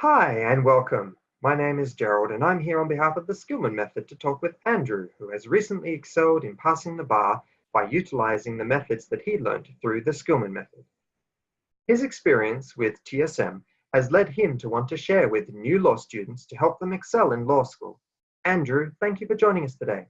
Hi and welcome. My name is Gerald and I'm here on behalf of the Skillman method to talk with Andrew, who has recently excelled in passing the bar by utilizing the methods that he learned through the Skillman method. His experience with TSM has led him to want to share with new law students to help them excel in law school. Andrew, thank you for joining us today.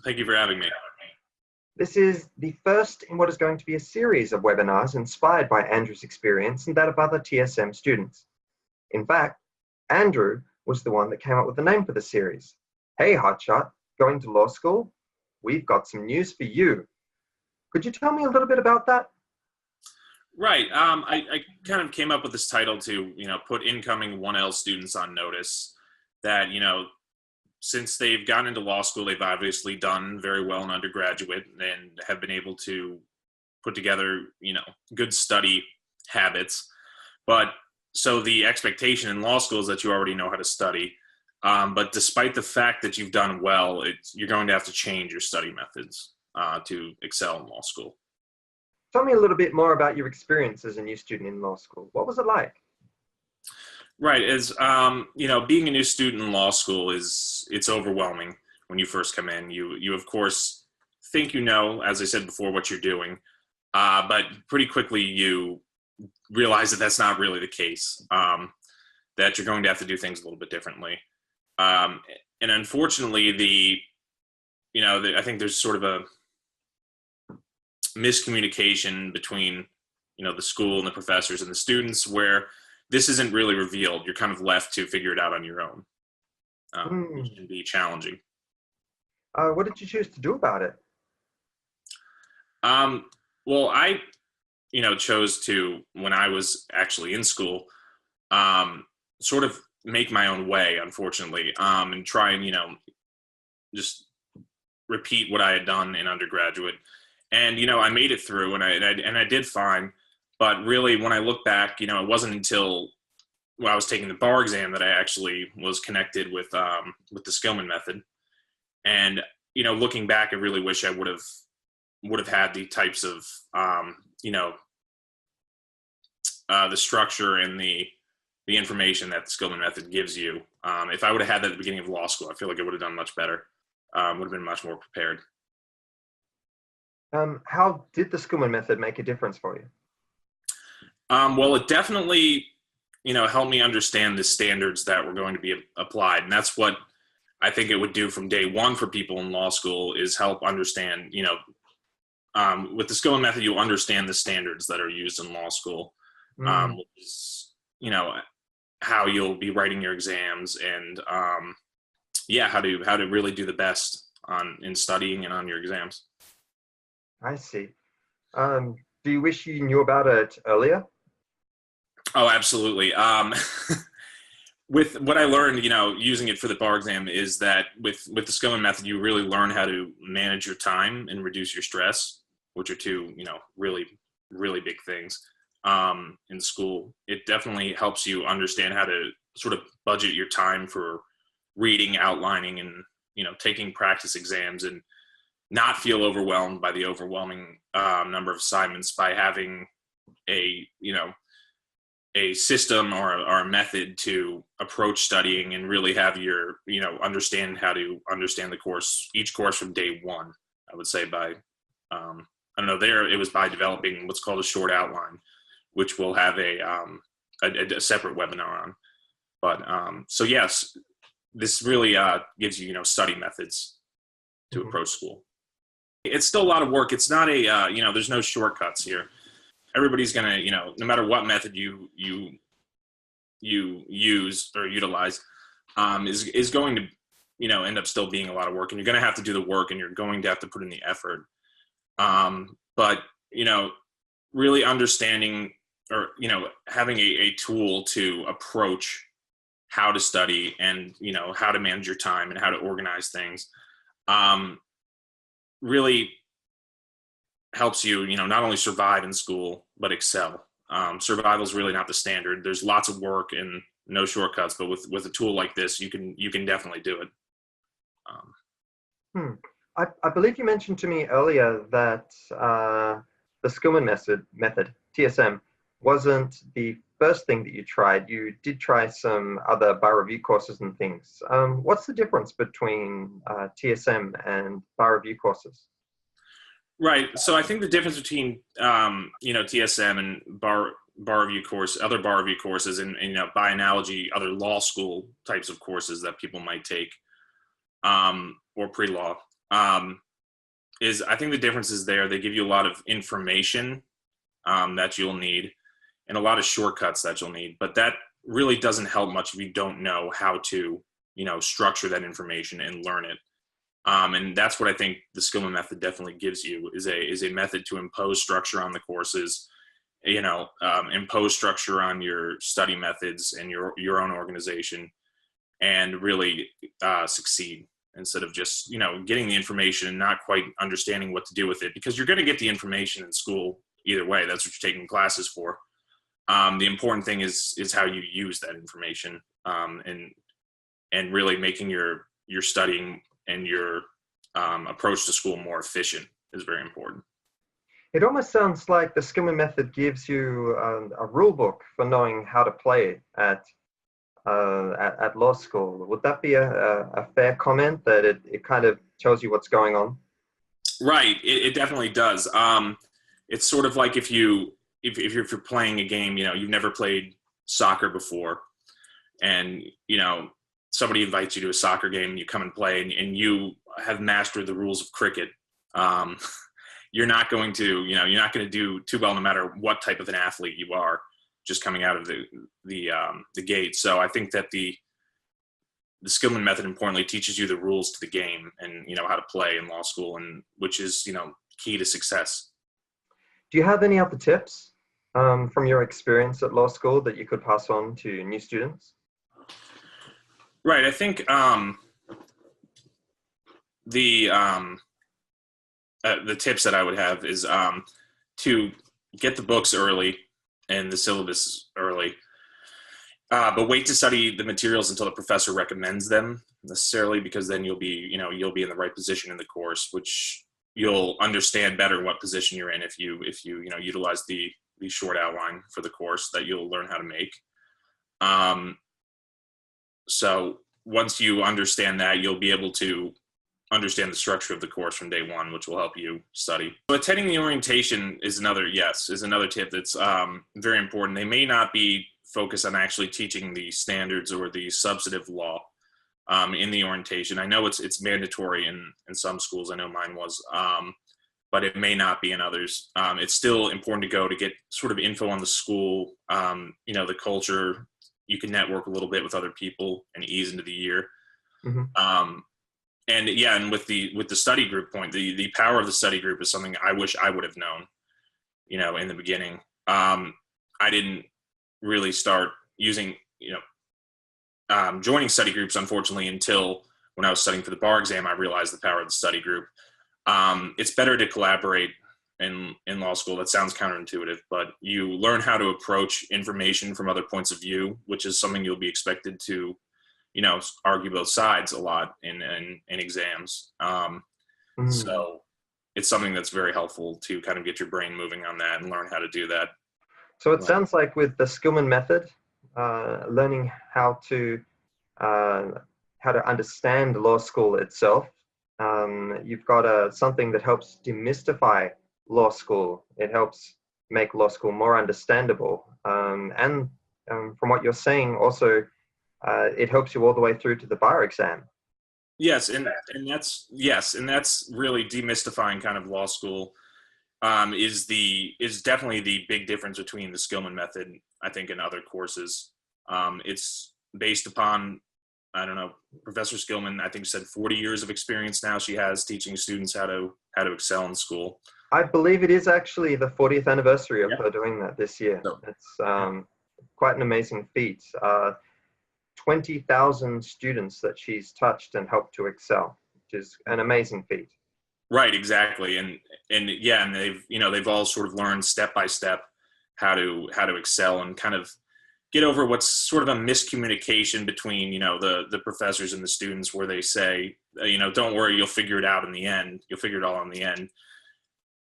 Thank you for having me. This is the first in what is going to be a series of webinars inspired by Andrew's experience and that of other TSM students. In fact, Andrew was the one that came up with the name for the series. Hey, Hotshot, going to law school? We've got some news for you. Could you tell me a little bit about that? Right. I kind of came up with this title to, put incoming 1L students on notice that, since they've gotten into law school, they've obviously done very well in undergraduate and have been able to put together, good study habits. So the expectation in law school is that you already know how to study. But despite the fact that you've done well, you're going to have to change your study methods to excel in law school. Tell me a little bit more about your experience as a new student in law school. What was it like? Right. Being a new student in law school it's overwhelming when you first come in. You of course think as I said before, what you're doing, but pretty quickly you realize that that's not really the case, that you're going to have to do things a little bit differently. And unfortunately, I think there's sort of a miscommunication between, the school and the professors and the students where this isn't really revealed. You're kind of left to figure it out on your own, which can be challenging. What did you choose to do about it? Well, I chose to, when I was actually in school, sort of make my own way, unfortunately, and try and, just repeat what I had done in undergraduate. And, I made it through and I did fine. But really, when I look back, it wasn't until I was taking the bar exam that I actually was connected with the Skillman method. And, looking back, I really wish I would have had the types of, the structure and the information that the Skillman method gives you. If I would have had that at the beginning of law school, I feel like I would have done much better. Would have been much more prepared. How did the Skillman method make a difference for you? Well, it definitely, helped me understand the standards that were going to be applied. And that's what I think it would do from day one for people in law school, is help understand, with the Skillman method, you'll understand the standards that are used in law school, which is, how you'll be writing your exams and, how to really do the best in studying and on your exams. I see. Do you wish you knew about it earlier? Oh, absolutely. With what I learned, using it for the bar exam, is that with the Skillman method, you really learn how to manage your time and reduce your stress, which are two, really, really big things in school. It definitely helps you understand how to sort of budget your time for reading, outlining, and, taking practice exams, and not feel overwhelmed by the overwhelming number of assignments, by having a system or a method to approach studying and really have your, understand how to understand the course, each course from day one. I would say by, it was by developing what's called a short outline, which we'll have a separate webinar on. But so yes, this really gives you, study methods to approach school. It's still a lot of work. It's not there's no shortcuts here. Everybody's going to, no matter what method you use or utilize, is going to, end up still being a lot of work, and you're going to have to do the work, and you're going to have to put in the effort. But, really understanding or, having a tool to approach how to study and, how to manage your time and how to organize things, really helps you, not only survive in school, but excel. Survival is really not the standard. There's lots of work and no shortcuts, but with a tool like this, you can definitely do it. I believe you mentioned to me earlier that the Skillman method, TSM, wasn't the first thing that you tried, you did try some other bar review courses and things. What's the difference between TSM and bar review courses? Right. So I think the difference between TSM and bar review course, other bar review courses, and by analogy, other law school types of courses that people might take, or pre-law, is I think the difference is there. They give you a lot of information that you'll need, and a lot of shortcuts that you'll need. But that really doesn't help much if you don't know how to, structure that information and learn it. And that's what I think the Skillman method definitely gives you is a method to impose structure on the courses, impose structure on your study methods and your own organization, and really succeed instead of just, getting the information and not quite understanding what to do with it, because you're going to get the information in school either way. That's what you're taking classes for. The important thing is how you use that information, and really making your studying and your approach to school more efficient is very important. It almost sounds like the Skillman method gives you a rule book for knowing how to play at law school. Would that be a fair comment, that it kind of tells you what's going on? Right. It definitely does. It's sort of like if you're playing a game, you've never played soccer before, and somebody invites you to a soccer game and you come and play, and you have mastered the rules of cricket. You're not going to do too well no matter what type of an athlete you are, just coming out of the gate. So I think that the Skillman method importantly teaches you the rules to the game, and how to play in law school, and which is key to success. Do you have any other tips from your experience at law school that you could pass on to new students? Right. I think the tips that I would have is to get the books early and the syllabus early, but wait to study the materials until the professor recommends them necessarily, because then you'll be in the right position in the course, which you'll understand better what position you're in if you utilize the short outline for the course that you'll learn how to make. So once you understand that, you'll be able to understand the structure of the course from day one, which will help you study. So attending the orientation is another tip that's very important. They may not be focused on actually teaching the standards or the substantive law in the orientation. I know it's mandatory in some schools. I know mine was, but it may not be in others. It's still important to go to get sort of info on the school, the culture. You can network a little bit with other people and ease into the year. Mm-hmm. And with the study group point, the power of the study group is something I wish I would have known, in the beginning. I didn't really start using, joining study groups, unfortunately, until when I was studying for the bar exam. I realized the power of the study group. It's better to collaborate in law school. That sounds counterintuitive, but you learn how to approach information from other points of view, which is something you'll be expected to, argue both sides a lot in exams. So it's something that's very helpful to kind of get your brain moving on that and learn how to do that. So it sounds like with the Skillman method, learning how to understand law school itself, you've got something that helps demystify law school. It helps make law school more understandable. And from what you're saying, also, it helps you all the way through to the bar exam. Yes, and that's really demystifying kind of law school. Is definitely the big difference between the Skillman method, I think, and other courses. It's based upon, I don't know, Professor Skillman, I think, said 40 years of experience now she has teaching students how to excel in school. I believe it is actually the 40th anniversary of her doing that this year. So, it's quite an amazing feat. 20,000 students that she's touched and helped to excel, which is an amazing feat. Right, exactly, and they've all sort of learned step by step how to excel and kind of get over what's sort of a miscommunication between the professors and the students, where they say, don't worry, you'll figure it out in the end. You'll figure it all out in the end.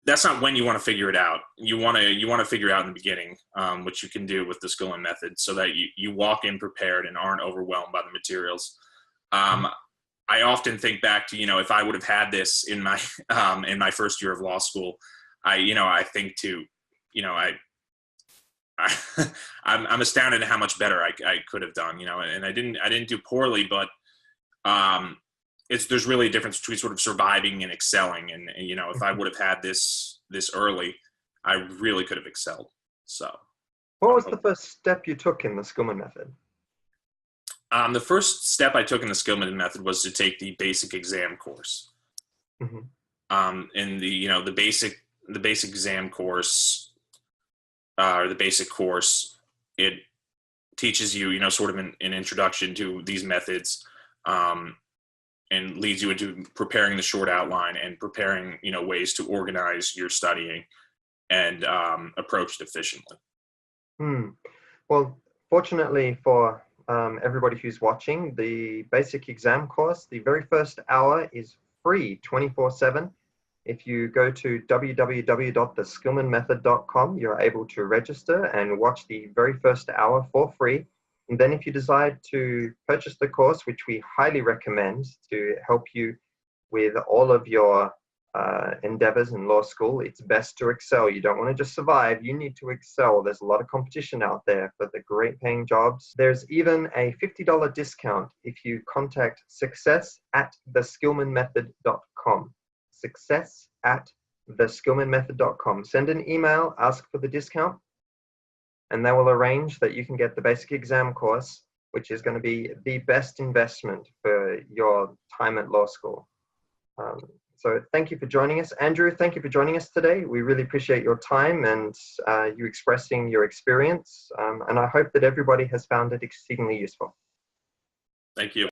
that's not when you want to figure it out. You want to figure it out in the beginning, which you can do with the Skillman method, so that you walk in prepared and aren't overwhelmed by the materials. I often think back to, if I would have had this in my first year of law school, I think to, I'm astounded at how much better I could have done, and I didn't do poorly, but there's really a difference between sort of surviving and excelling. And if I would have had this early, I really could have excelled. So What was the first step you took in the Skillman method? the first step I took in the Skillman method was to take the basic exam course. And the basic exam course, or the basic course, it teaches you, sort of an introduction to these methods, and leads you into preparing the short outline and preparing, ways to organize your studying and approach it efficiently. Well, fortunately for everybody who's watching, the basic exam course, the very first hour is free 24/7. If you go to www.theskillmanmethod.com, you're able to register and watch the very first hour for free. And then if you decide to purchase the course, which we highly recommend to help you with all of your endeavors in law school, it's best to excel. You don't want to just survive, you need to excel. There's a lot of competition out there for the great paying jobs. There's even a $50 discount if you contact success@theskillmanmethod.com. success@theskillmanmethod.com. Send an email, ask for the discount, and they will arrange that you can get the basic exam course, which is going to be the best investment for your time at law school. So thank you for joining us. Andrew, thank you for joining us today. We really appreciate your time and you expressing your experience. And I hope that everybody has found it exceedingly useful. Thank you.